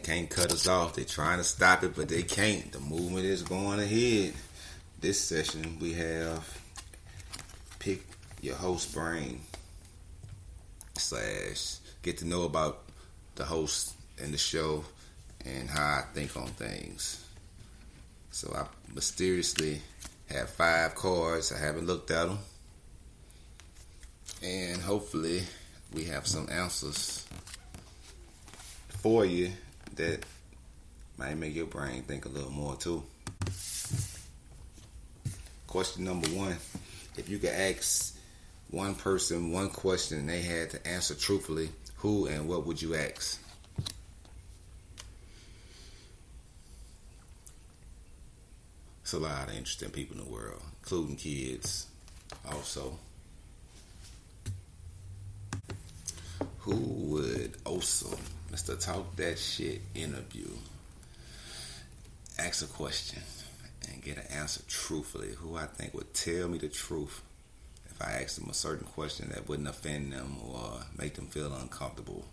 can't cut us off. They're trying to stop it, but they can't. The movement is going ahead. This session, we have Pick Your Host Brain / get to know about the host and the show and how I think on things. So I mysteriously have 5 cards. I haven't looked at them. And hopefully we have some answers for you that might make your brain think a little more too. Question number 1. If you could ask one person one question and they had to answer truthfully, who and what would you ask? It's a lot of interesting people in the world, including kids also. Who would also, Mr. Talk That Shit interview, ask a question and get an answer truthfully? Who I think would tell me the truth if I asked them a certain question that wouldn't offend them or make them feel uncomfortable?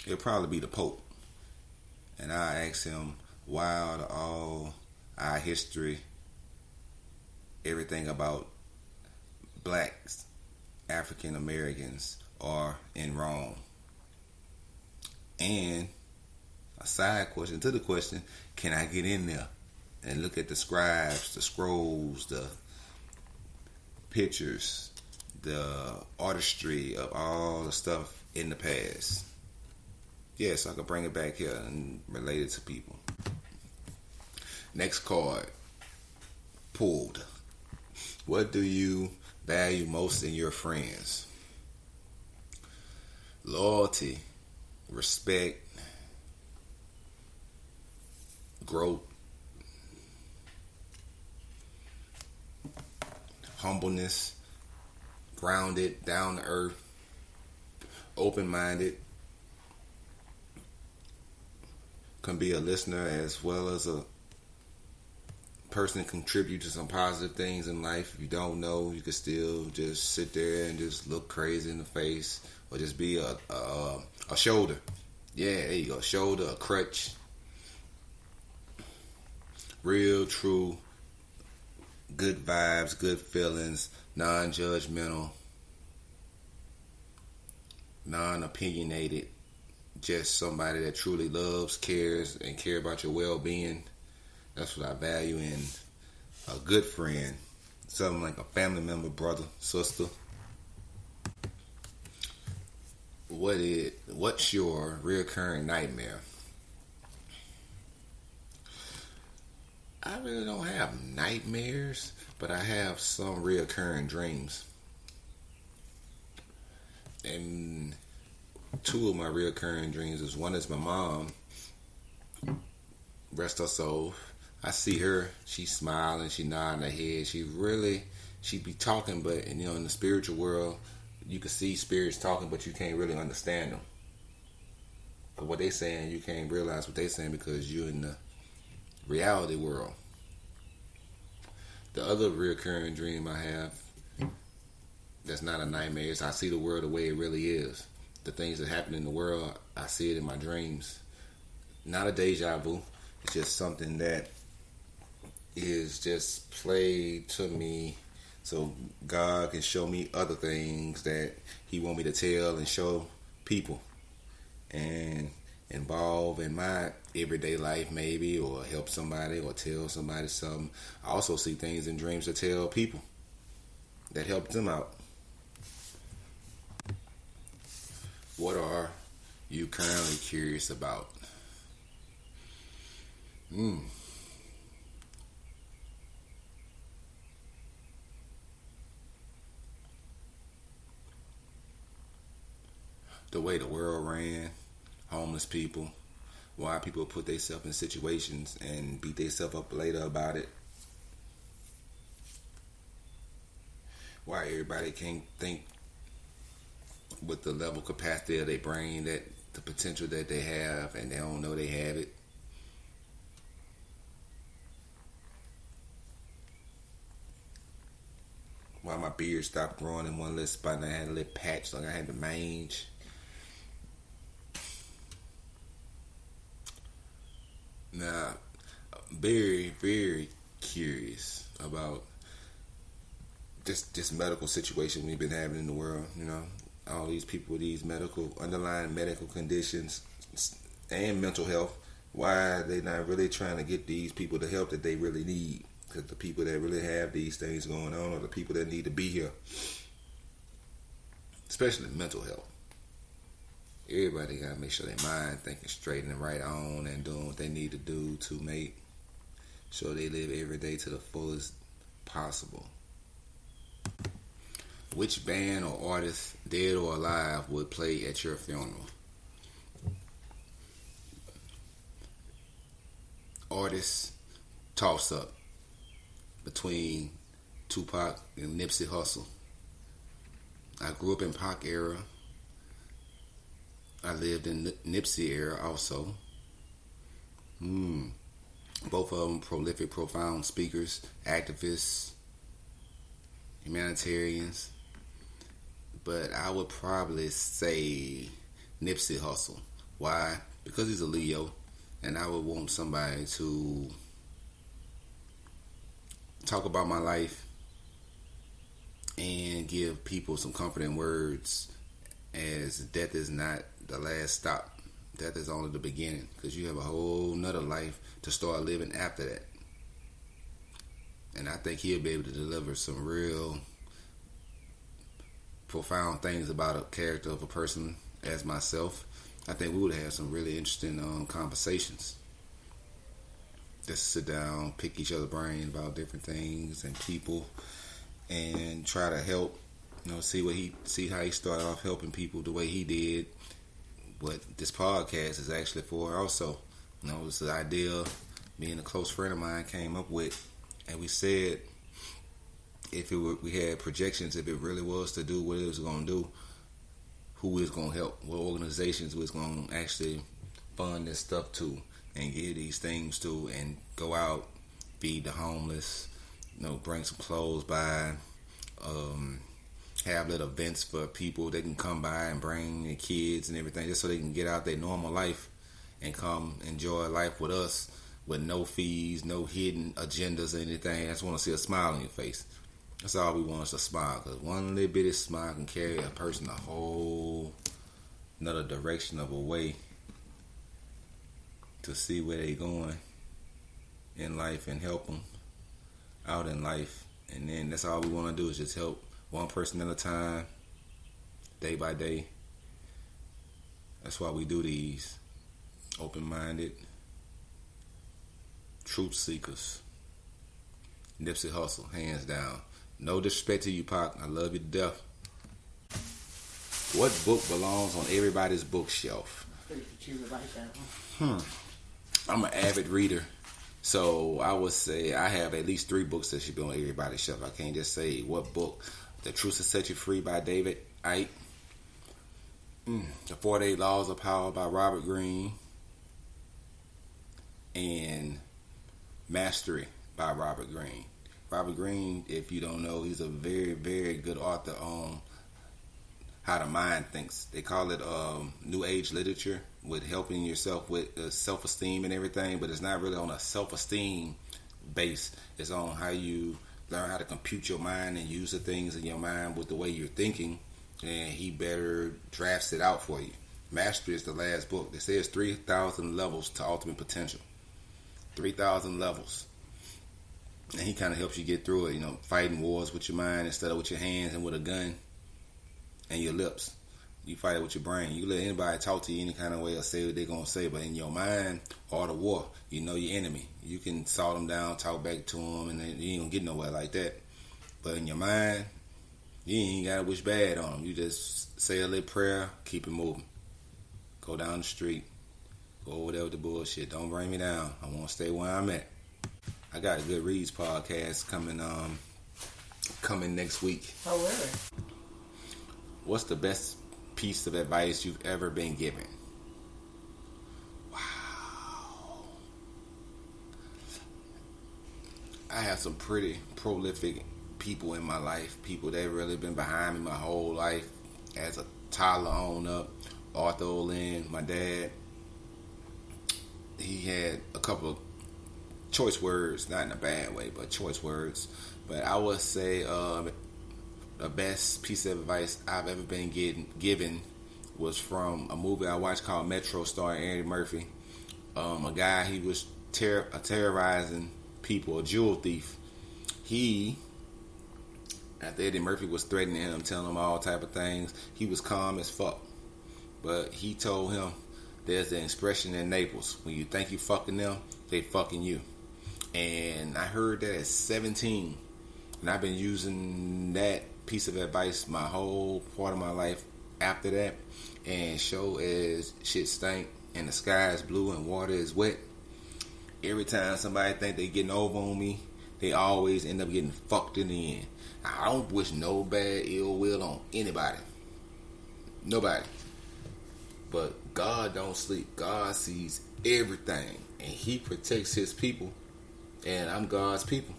It'll probably be the Pope. And I ask him why out of all our history, everything about blacks, African Americans are in wrong. And a side question to the question, can I get in there and look at the scribes, the scrolls, the pictures, the artistry of all the stuff in the past? Yes, I could bring it back here and relate it to people. Next card pulled. What do you value most in your friends? Loyalty, respect, growth, humbleness, grounded, down to earth, open-minded, can be a listener as well as a person contribute to some positive things in life. If you don't know, you can still just sit there and just look crazy in the face, or just be a shoulder. Yeah, there you go. Shoulder, a crutch. Real, true, good vibes, good feelings, non-judgmental, non-opinionated. Just somebody that truly loves, cares, and care about your well-being. That's what I value in a good friend. Something like a family member, brother, sister. What's your recurring nightmare? I really don't have nightmares, but I have some reoccurring dreams. And 2 of my reoccurring dreams is, one is my mom, rest her soul. I see her, she's smiling, she nodding her head. She be talking, but in the spiritual world, you can see spirits talking, but you can't really understand them. But what they saying, you can't realize what they saying because you're in the reality world. The other reoccurring dream I have, that's not a nightmare, is I see the world the way it really is. The things that happen in the world, I see it in my dreams. Not a deja vu. It's just something that is just played to me so God can show me other things that He want me to tell and show people and involve in my everyday life maybe, or help somebody or tell somebody something. I also see things in dreams to tell people that help them out. What are you currently curious about? The way the world ran, homeless people, why people put themselves in situations and beat themselves up later about it. Why everybody can't think with the level capacity of their brain, that the potential that they have, and they don't know they have it. Why my beard stopped growing in one little spot and I had a little patch like I had the mange. Now, very, very curious about this medical situation we've been having in the world. You know, all these people with these underlying medical conditions and mental health. Why are they not really trying to get these people the help that they really need? Because the people that really have these things going on are the people that need to be here, especially mental health. Everybody got to make sure their mind thinking straight and right on and doing what they need to do to make sure they live every day to the fullest possible. Which band or artist, dead or alive, would play at your funeral? Artist toss up between Tupac and Nipsey Hussle. I grew up in Pac era. I lived in Nipsey era also. Both of them prolific, profound speakers, activists, humanitarians. But I would probably say Nipsey Hussle. Why? Because he's a Leo, and I would want somebody to talk about my life and give people some comforting words, as death is not the last stop. Death is only the beginning, because you have a whole nother life to start living after that. And I think he'll be able to deliver some real profound things about a character of a person as myself. I think we would have some really interesting conversations. Just sit down, pick each other's brains about different things and people, and try to help. You know, see how he started off helping people the way he did. What this podcast is actually for, also. You know, it's the idea me and a close friend of mine came up with, and we said we had projections, if it really was to do what it was going to do, who is going to help, what organizations was going to actually fund this stuff to and give these things to, and go out, feed the homeless, you know, bring some clothes by, have little events for people that can come by and bring their kids and everything, just so they can get out their normal life and come enjoy life with us with no fees, no hidden agendas or anything. I just want to see a smile on your face. That's all we want, is a smile, because one little bitty smile can carry a person a whole another direction of a way to see where they going in life and help them out in life. And then that's all we want to do, is just help one person at a time, day by day. That's why we do these. Open-minded, truth seekers. Nipsey Hussle, hands down. No disrespect to you, Pac. I love you to death. What book belongs on everybody's bookshelf? I'm an avid reader, so I would say I have at least 3 books that should be on everybody's shelf. I can't just say what book. The Truth Will Set You Free by David Icke. The 48 Laws of Power by Robert Greene. And Mastery by Robert Greene. Robert Greene, if you don't know, he's a very, very good author on how the mind thinks. They call it New Age literature, with helping yourself with self-esteem and everything, but it's not really on a self-esteem base. It's on how you learn how to compute your mind and use the things in your mind with the way you're thinking, and he better drafts it out for you. Mastery is the last book. They say it's 3,000 levels to ultimate potential. 3,000 levels. And he kind of helps you get through it, you know, fighting wars with your mind instead of with your hands and with a gun and your lips. You fight it with your brain. You let anybody talk to you any kind of way or say what they're going to say, but in your mind, all the war, you know your enemy. You can saw them down, talk back to them, and then you ain't going to get nowhere like that. But in your mind, you ain't got to wish bad on them. You just say a little prayer, keep it moving. Go down the street. Go over there with the bullshit. Don't bring me down. I want to stay where I'm at. I got a Good Reads podcast coming next week. Oh, really? What's the best piece of advice you've ever been given? Wow. I have some pretty prolific people in my life, people that really been behind me my whole life, as a toddler on up. Arthur Olin, my dad, he had a couple of choice words, not in a bad way, but choice words. But I would say the best piece of advice I've ever been given was from a movie I watched called Metro, starring Eddie Murphy. A guy, he was terrorizing people, a jewel thief. After Eddie Murphy was threatening him, telling him all type of things, he was calm as fuck. But he told him, there's an expression in Naples, when you think you fucking them, they fucking you. And I heard that at 17. And I've been using that piece of advice my whole part of my life after that. And show as shit stink and the sky is blue and water is wet, every time somebody think they getting over on me, they always end up getting fucked in the end. I don't wish no bad ill will on anybody. Nobody. But God don't sleep. God sees everything. And He protects His people. And I'm God's people.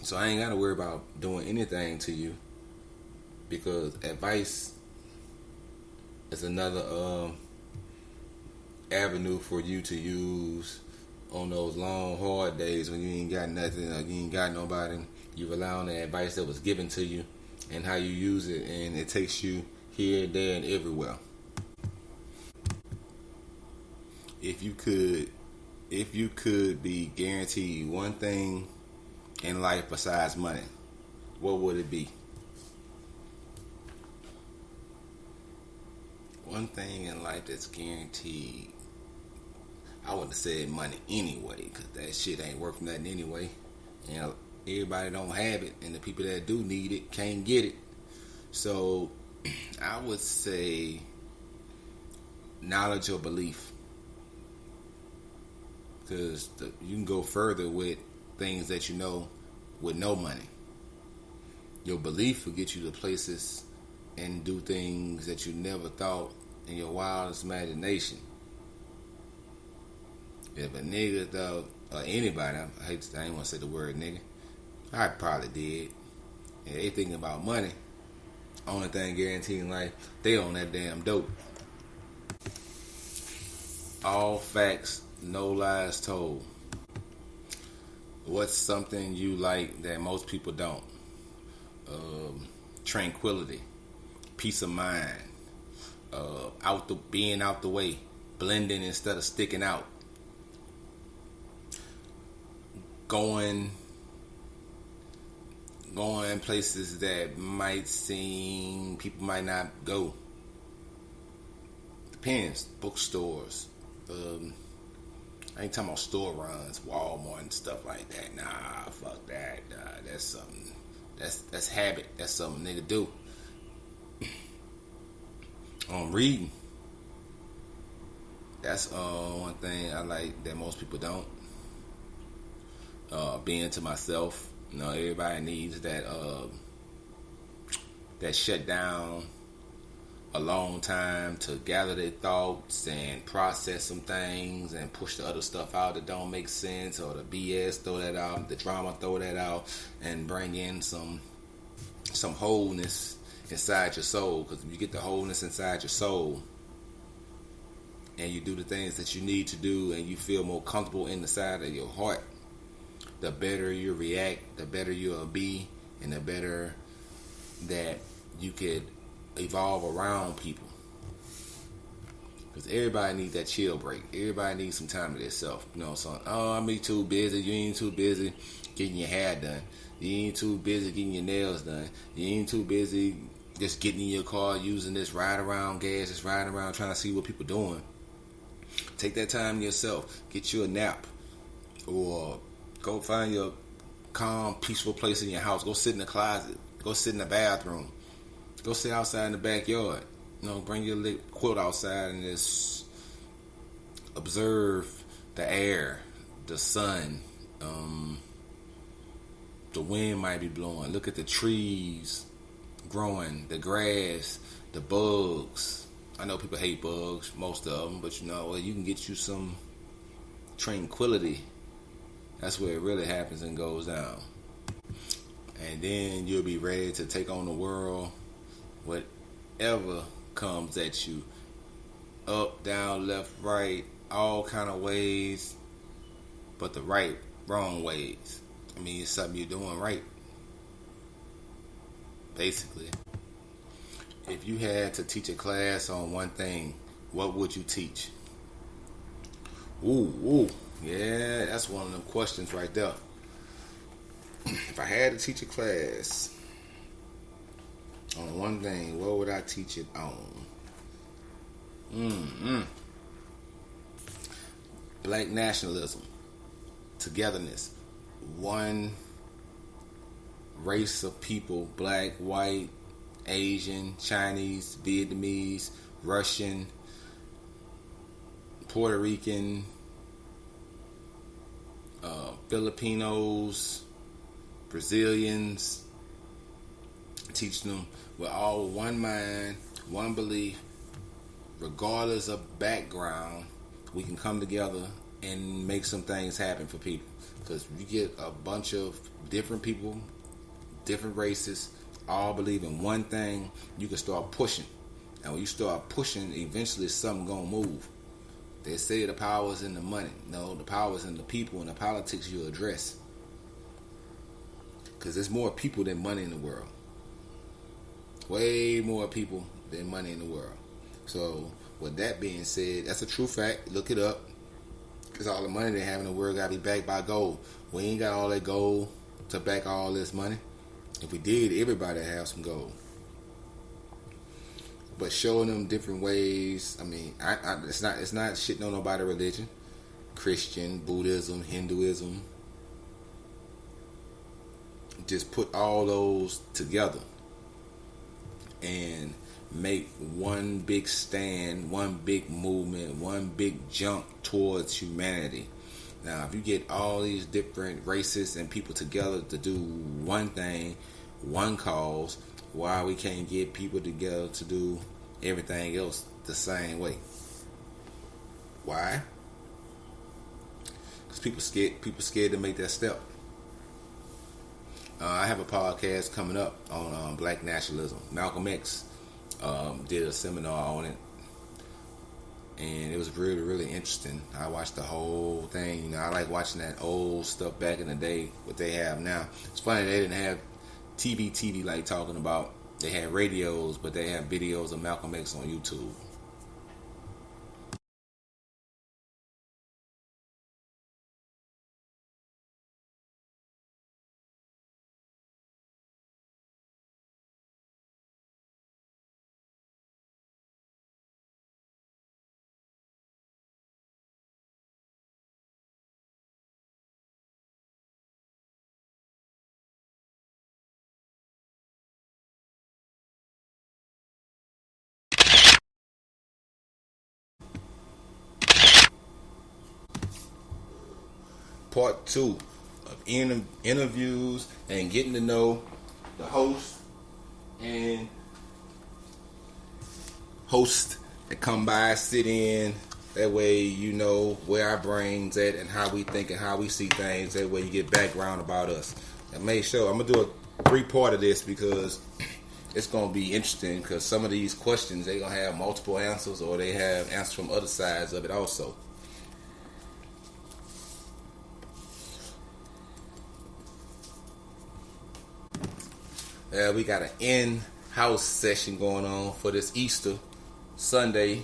So I ain't got to worry about doing anything to you. Because advice is another avenue for you to use on those long, hard days when you ain't got nothing or you ain't got nobody. You rely on the advice that was given to you and how you use it, and it takes you here, there, and everywhere. If you could be guaranteed one thing in life besides money, what would it be? One thing in life that's guaranteed. I would have said money anyway, because that shit ain't worth nothing anyway. You know, everybody don't have it, and the people that do need it can't get it. So I would say knowledge or belief, because you can go further with things that you know with no money. Your belief will get you to places and do things that you never thought in your wildest imagination. If a nigga though, or anybody, I ain't want to say the word nigga, I probably did. And they thinking about money. Only thing guaranteed in life, they on that damn dope. All facts, no lies told. What's something you like that most people don't? Tranquility, peace of mind, being out the way, blending instead of sticking out. Going places that might seem people might not go. Depends. Bookstores. I ain't talking about store runs, Walmart and stuff like that. Nah, fuck that. Nah, that's something. That's habit. That's something nigga do. Reading. That's one thing I like that most people don't. Being to myself. You know, everybody needs that shut down a long time to gather their thoughts and process some things and push the other stuff out that don't make sense, or the BS, throw that out, the drama, throw that out, and bring in some wholeness inside your soul. Because if you get the wholeness inside your soul and you do the things that you need to do and you feel more comfortable in the side of your heart, the better you react, the better you'll be, and the better that you could evolve around people. Because everybody needs that chill break. Everybody needs some time to themselves. You know, so, I'm too busy. You ain't too busy getting your hair done. You ain't too busy getting your nails done. You ain't too busy just getting in your car, using this ride around gas, just riding around trying to see what people doing. Take that time yourself. Get you a nap. Or go find your calm, peaceful place in your house. Go sit in the closet. Go sit in the bathroom. Go sit outside in the backyard. You know, bring your quilt outside and just observe the air, the sun. The wind might be blowing. Look at the trees growing, the grass, the bugs. I know people hate bugs, most of them, but you know, you can get you some tranquility. That's where it really happens and goes down. and then you'll be ready to take on the world, whatever comes at you, up, down, left, right, all kind of ways, but the right, wrong ways. I mean, it's something you're doing right. Basically, if you had to teach a class on one thing, what would you teach? Ooh, yeah, that's one of them questions right there. If I had to teach a class on one thing, what would I teach it on? Black nationalism, togetherness, one race of people, black, white, Asian, Chinese, Vietnamese, Russian, Puerto Rican, Filipinos, Brazilians. Teach them with all one mind, one belief, regardless of background. We can come together and make some things happen for people. Because you get a bunch of different people, different races, all believe in one thing, you can start pushing. And when you start pushing, eventually something gonna move. They say the power is in the money. No, the power is in the people and the politics you address. Because there's more people than money in the world. Way more people than money in the world. So, with that being said, that's a true fact. Look it up. Because all the money they have in the world got to be backed by gold. We ain't got all that gold to back all this money. If we did, everybody would have some gold. But showing them different ways. I mean, it's not shitting on nobody's religion. Christian, Buddhism, Hinduism. Just put all those together and make one big stand, one big movement, one big jump towards humanity. Now, if you get all these different races and people together to do one thing, one cause, why we can't get people together to do everything else the same way? Why? Because people scared to make that step. I have a podcast coming up on black nationalism. Malcolm X did a seminar on it, and it was really, really interesting. I watched the whole thing. You know, I like watching that old stuff back in the day, what they have now. It's funny, they didn't have TV like talking about. They had radios, but they have videos of Malcolm X on YouTube. Part 2 of interviews and getting to know the host and host that come by, sit in. That way you know where our brains at and how we think and how we see things. That way you get background about us. And make sure I'm gonna do a 3-part of this because it's gonna be interesting. Because some of these questions they gonna have multiple answers or they have answers from other sides of it also. We got an in-house session going on for this Easter Sunday.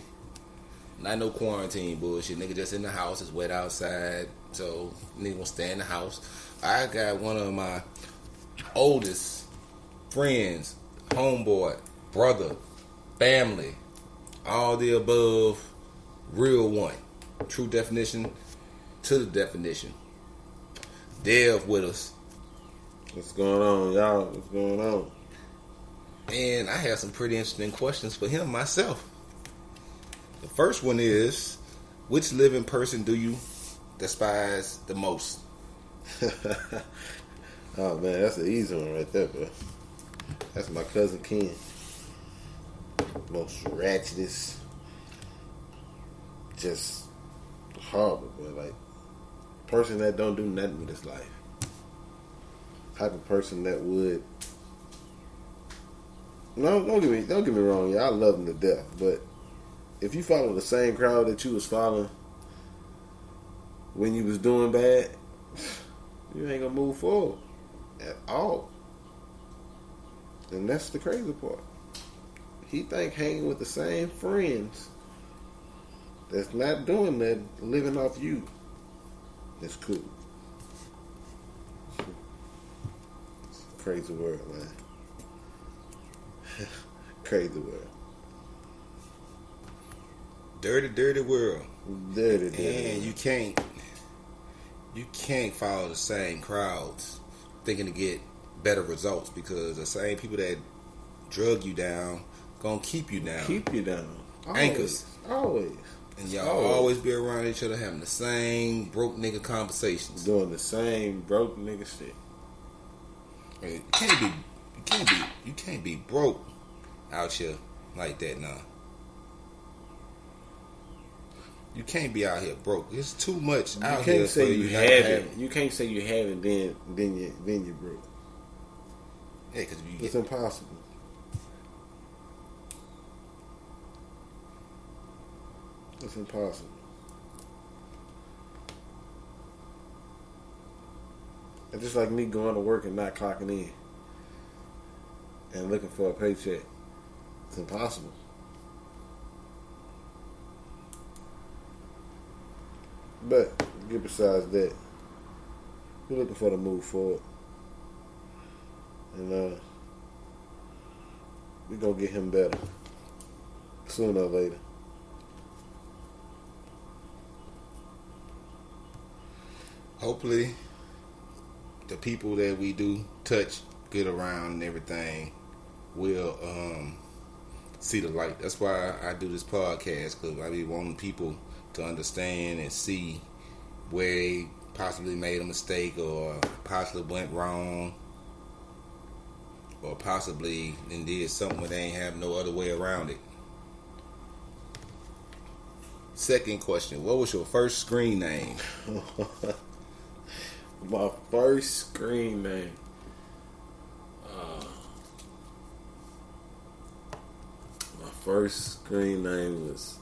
Not no quarantine bullshit. Nigga just in the house. It's wet outside. So nigga gonna stay in the house. I got one of my oldest friends, homeboy, brother, family, all the above, real one. True definition to the definition. Dev with us. What's going on, y'all? What's going on? And I have some pretty interesting questions for him myself. The first one is, which living person do you despise the most? Oh man, that's an easy one right there, bro. That's my cousin Ken. Most ratchetest, just horrible, bro. Like person that don't do nothing with his life. type of person that would. No, don't get me wrong. Yeah, I love them to death. But if you follow the same crowd that you was following when you was doing bad, you ain't gonna move forward at all. And that's the crazy part. He think hanging with the same friends that's not doing that, living off you, is cool. Crazy world, man. Crazy world. Dirty, dirty world. Dirty, dirty. And you can't follow the same crowds thinking to get better results, because the same people that drug you down gonna keep you down. Keep you down. Always. Anchors. Always. And y'all always be around each other having the same broke nigga conversations. Doing the same broke nigga shit. You can't be broke out here like that now. You can't be out here broke. It's too much out here for you not to have it. You can't say you have it, then you broke. Yeah, because it's impossible. It's impossible. It's just like me going to work and not clocking in and looking for a paycheck. It's impossible. But get besides that, we're looking for the move forward, and we're gonna get him better sooner or later. Hopefully, the people that we do touch, get around, and everything will see the light. That's why I do this podcast, because I be wanting people to understand and see where they possibly made a mistake, or possibly went wrong, or possibly then did something where they ain't have no other way around it. Second question: what was your first screen name? My first screen name. My first screen name was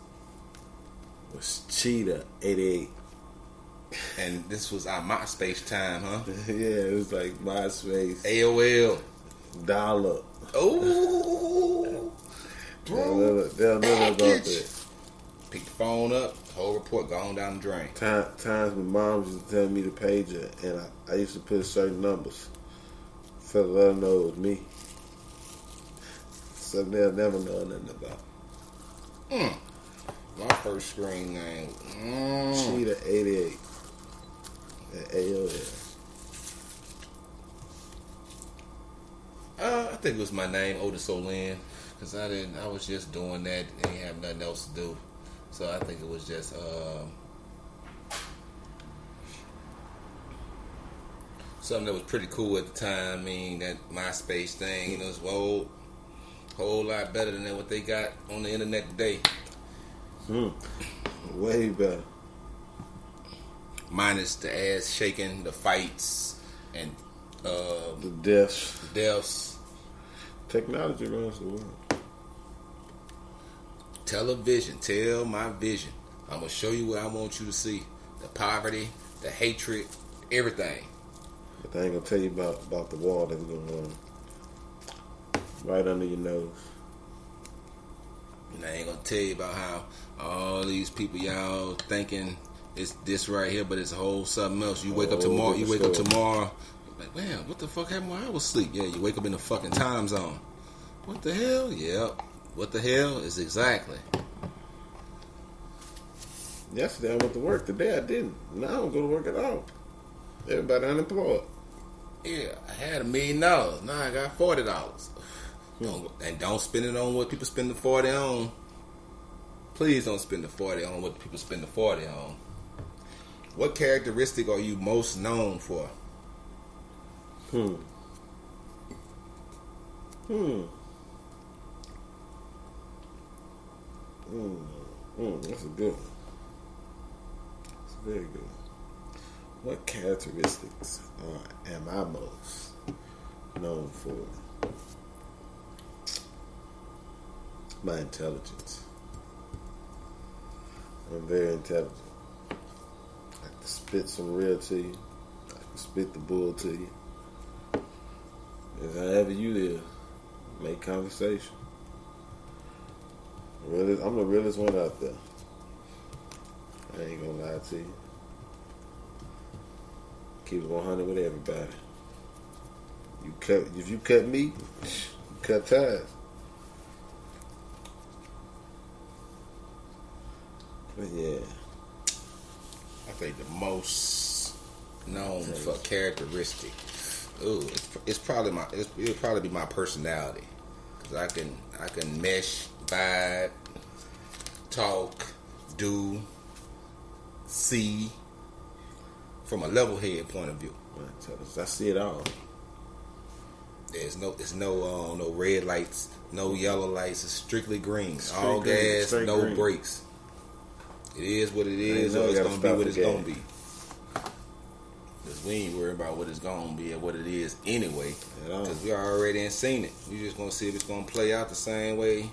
Cheetah 88. And this was our MySpace time, huh? Yeah, it was like MySpace. AOL. Dial-up. Oh, bro. They'll know about that. Pick the phone up, whole report gone down the drain. Times my mom used to tell me the pager, and I used to put certain numbers so to let them know it was me. So they'll never know nothing about. My first screen name. Cheetah 88 at AOL. I think it was my name, Otis Olin, because I was just doing that, didn't have nothing else to do. So I think it was just something that was pretty cool at the time. I mean, that MySpace thing, you know, it's a whole lot better than what they got on the internet today. Way better. Minus the ass shaking, the fights, and the deaths. Technology runs the world. Television, tell my vision. I'm gonna show you what I want you to see: the poverty, the hatred, everything. But they ain't gonna tell you about the wall that's going on right under your nose. And I ain't gonna tell you about how all these people y'all thinking it's this right here, but it's a whole something else. You wake up tomorrow. Like, man, what the fuck happened while I was asleep? Yeah, you wake up in the fucking time zone. What the hell? Yep. What the hell is exactly? Yesterday I went to work. Today I didn't. Now I don't go to work at all. Everybody unemployed. Yeah, I had $1 million. Now I got $40. And don't spend it on what people spend the 40 on. Please don't spend the 40 on what people spend the 40 on. What characteristic are you most known for? That's a good one. That's a very good one. What characteristics am I most known for my intelligence. I'm very intelligent. I can spit some real to you. I can spit the bull to you. If however you live, make conversation. I'm the realest one out there. I ain't gonna lie to you. Keep it 100 with everybody. If you cut me, you cut ties. But yeah, I think the most known for characteristic. Ooh, it'll probably be my personality, because I can mesh, vibe, talk, do, see from a level head point of view. I see it all. There's no red lights, no yellow lights. It's strictly green. Straight All green, gas, straight no green. brakes. It is what it is, know or it's you gotta gonna be stop what the it's gas. gonna be. Cause we ain't worried about what it's gonna be or what it is anyway. At all. Cause we already seen it. We just gonna see if it's gonna play out the same way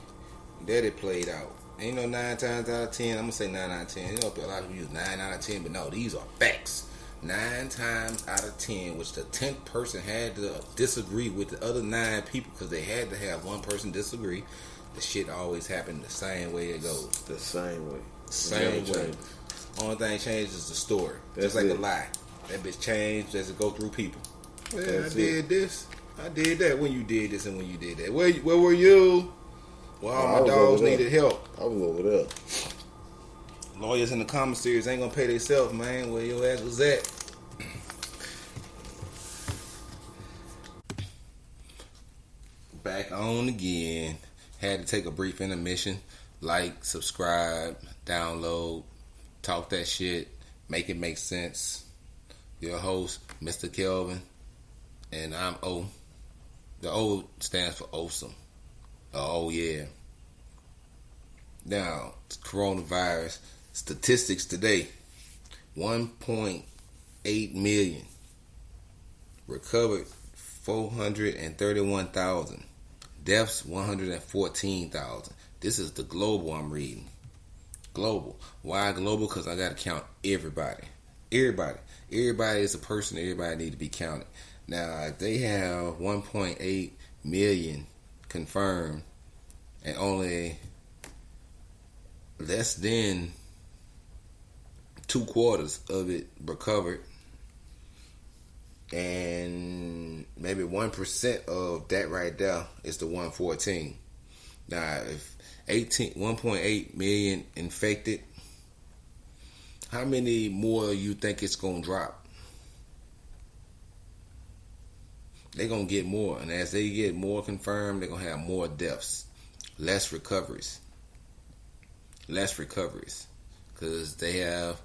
that it played out. Ain't no 9 times out of 10. I'm gonna say 9 out of 10. You know, a lot of people use 9 out of 10, but no, these are facts. 9 times out of 10, which the 10th person had to disagree with the other 9 people, because they had to have one person disagree. The shit always happened the same way it goes. The same way. Same Never way. change. Only thing changes is the story. That's Just like it. a lie. That bitch changed as it go through people. Yeah, That's I did it. this. I did that when you did this and when you did that. Where were you? Well, all I my was dogs over there. needed help. I was over there. Lawyers in the commissaries ain't gonna pay themselves, man. Where your ass was at? Back on again. Had to take a brief intermission. Like, subscribe, download, talk that shit, make it make sense. Your host, Mr. Kelvin, and I'm O. The O stands for awesome. Oh yeah. Now, coronavirus statistics today: 1.8 million recovered, 431,000 deaths, 114,000. This is the global I'm reading. Global. Why global? Because I got to count everybody. Everybody is a person. Everybody need to be counted. Now, if they have 1.8 million confirmed and only less than 2/4 of it recovered, and maybe 1% of that right there is the 114. Now, if 1.8 million infected, how many more you think it's gonna drop? They're gonna get more, and as they get more confirmed, they're gonna have more deaths, less recoveries, because they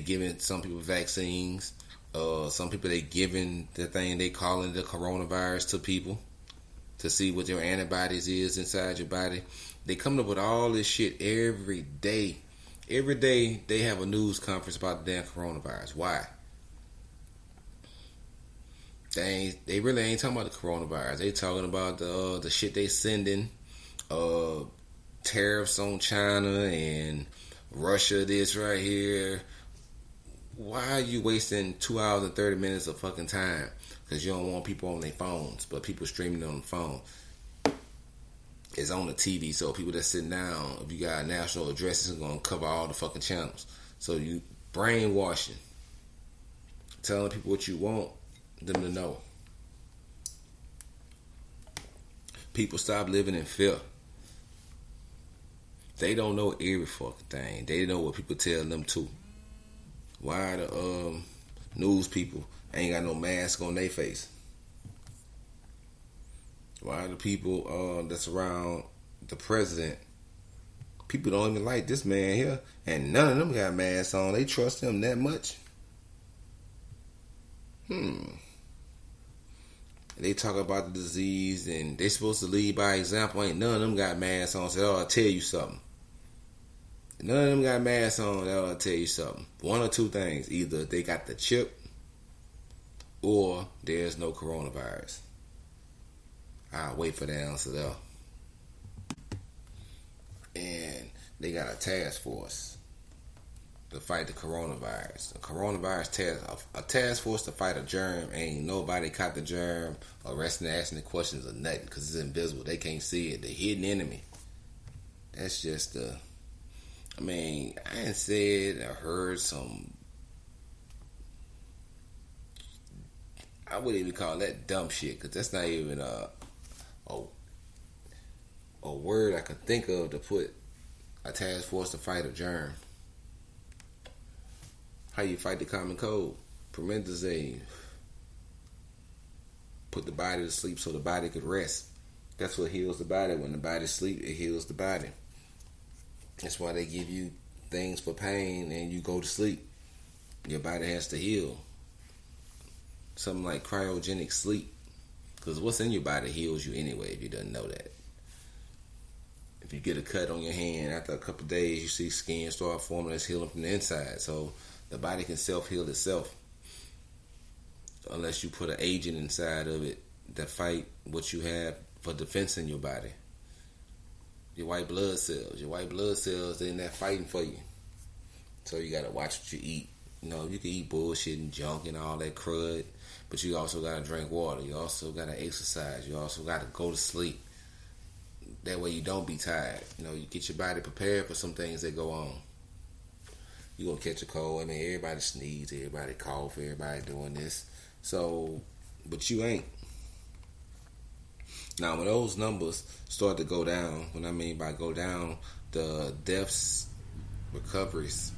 giving some people vaccines. Some people they giving the thing they calling the coronavirus to people to see what your antibodies is inside your body. They coming up with all this shit every day. Every day they have a news conference about the damn coronavirus. Why? They really ain't talking about the coronavirus. They talking about the shit they sending, tariffs on China and Russia. This right here. Why are you wasting 2 hours and 30 minutes of fucking time? Because you don't want people on their phones, but people streaming on the phone. It's on the TV, so people that's sitting down, if you got a national address, it's going to cover all the fucking channels. So you brainwashing, telling people what you want them to know. People stop living in fear. They don't know every fucking thing. They know what people tell them to. Why the news people ain't got no mask on their face? Why the people that's around the president, people don't even like this man here, and none of them got masks on. They trust him that much? They talk about the disease, and they supposed to lead by example. Ain't none of them got masks on. Say, I'll tell you something. None of them got masks on. I'll tell you something. One or two things. Either they got the chip, or there's no coronavirus. I'll wait for the answer there. And they got a task force to fight the coronavirus. A task force to fight a germ. Ain't nobody caught the germ, arresting, asking the questions or nothing, because it's invisible. They can't see it. The hidden enemy. That's just I ain't said or heard some. I wouldn't even call that dumb shit, because that's not even a word I could think of to put a task force to fight a germ. How you fight the common cold? Promethazine. Put the body to sleep so the body could rest. That's what heals the body. When the body sleeps, it heals the body. That's why they give you things for pain and you go to sleep. Your body has to heal. Something like cryogenic sleep. Because what's in your body heals you anyway, if you didn't know that. If you get a cut on your hand, after a couple of days, you see skin start forming that's healing from the inside. So the body can self-heal itself. Unless you put an agent inside of it that fight what you have for defense in your body. Your white blood cells, they're in there fighting for you. So you gotta watch what you eat. You know, you can eat bullshit and junk and all that crud, but you also gotta drink water. You also gotta exercise. You also gotta go to sleep. That way you don't be tired. You know, you get your body prepared for some things that go on. You gonna catch a cold. Everybody sneeze, everybody cough, everybody doing this. So, but you ain't. Now, when those numbers start to go down, what I mean by go down, the deaths, recoveries,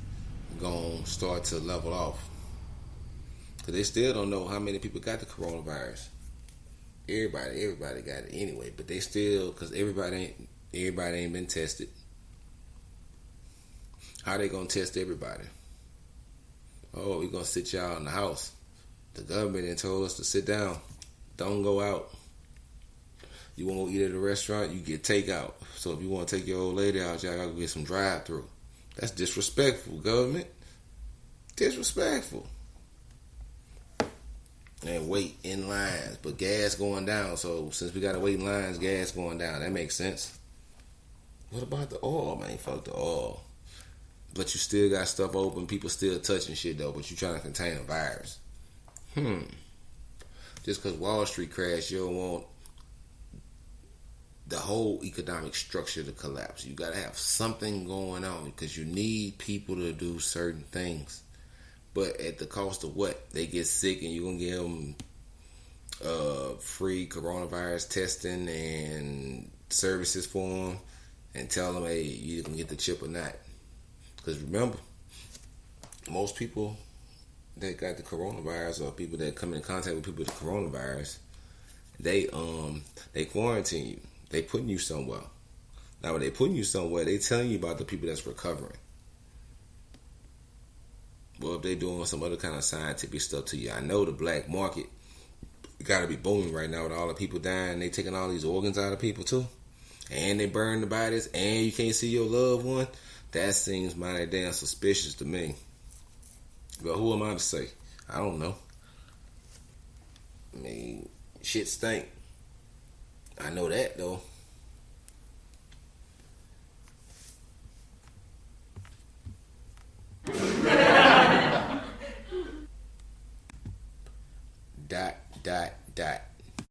gonna start to level off. Because they still don't know how many people got the coronavirus. Everybody got it anyway, but they still, because everybody ain't been tested. How they gonna test everybody? Oh, we gonna sit y'all in the house. The government done told us to sit down. Don't go out. You want to eat at a restaurant, you get takeout. So if you want to take your old lady out, y'all gotta get some drive-through. That's disrespectful, government. Disrespectful. And wait in lines, but gas going down. So since we gotta wait in lines, gas going down. That makes sense. What about the oil, man? Fuck the oil. But you still got stuff open. People still touching shit though. But you trying to contain a virus. Just because Wall Street crashed, you don't want the whole economic structure to collapse. You got to have something going on because you need people to do certain things. But at the cost of what? They get sick and you're going to give them free coronavirus testing and services for them and tell them, hey, you can get the chip or not. Because remember, most people that got the coronavirus or people that come in contact with people with the coronavirus, they quarantine you. They putting you somewhere. Now, when they putting you somewhere, they telling you about the people that's recovering. Well, if they doing some other kind of scientific stuff to you, I know the black market got to be booming right now with all the people dying. They taking all these organs out of people too, and they burn the bodies, and you can't see your loved one. That seems mighty damn suspicious to me. But who am I to say? I don't know. Shit stink. I know that though. Dot.